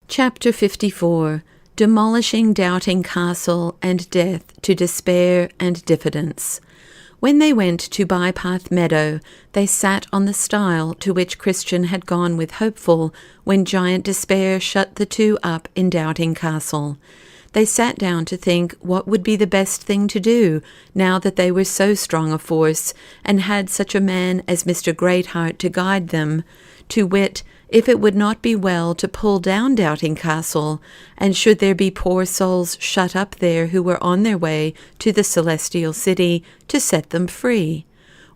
Chapter 54. Demolishing Doubting Castle and Death to Despair and Diffidence. When they went to Bypath Meadow, they sat on the stile to which Christian had gone with Hopeful when Giant Despair shut the two up in Doubting Castle. They sat down to think what would be the best thing to do, now that they were so strong a force, and had such a man as Mr. Greatheart to guide them, to wit, if it would not be well to pull down Doubting Castle, and should there be poor souls shut up there who were on their way to the Celestial City, to set them free.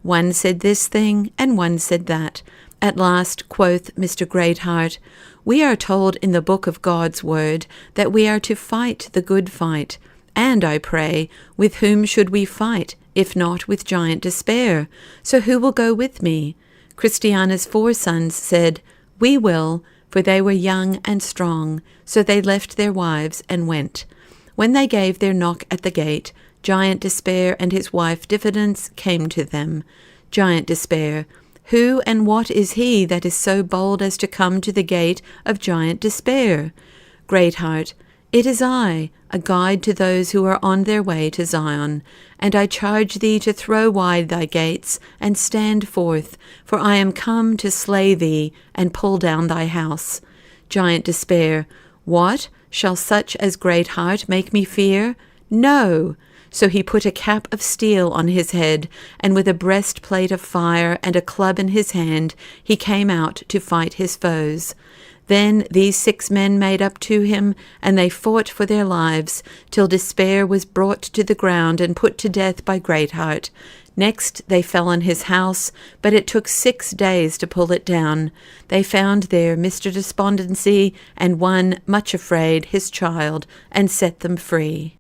One said this thing, and one said that. At last quoth Mr. Greatheart, "We are told in the book of God's word that we are to fight the good fight. And, I pray, with whom should we fight, if not with Giant Despair? So who will go with me?" Christiana's 4 sons said, "We will," for they were young and strong, so they left their wives and went. When they gave their knock at the gate, Giant Despair and his wife Diffidence came to them. Giant Despair, "Who and what is he that is so bold as to come to the gate of Giant Despair?" Greatheart, "It is I, a guide to those who are on their way to Zion, and I charge thee to throw wide thy gates, and stand forth, for I am come to slay thee, and pull down thy house." Giant Despair, "What? Shall such as Greatheart make me fear? No!" So he put a cap of steel on his head, and with a breastplate of fire and a club in his hand, he came out to fight his foes. Then these 6 men made up to him, and they fought for their lives, till Despair was brought to the ground and put to death by Greatheart. Next they fell on his house, but it took 6 days to pull it down. They found there Mr. Despondency, and one, much afraid, his child, and set them free.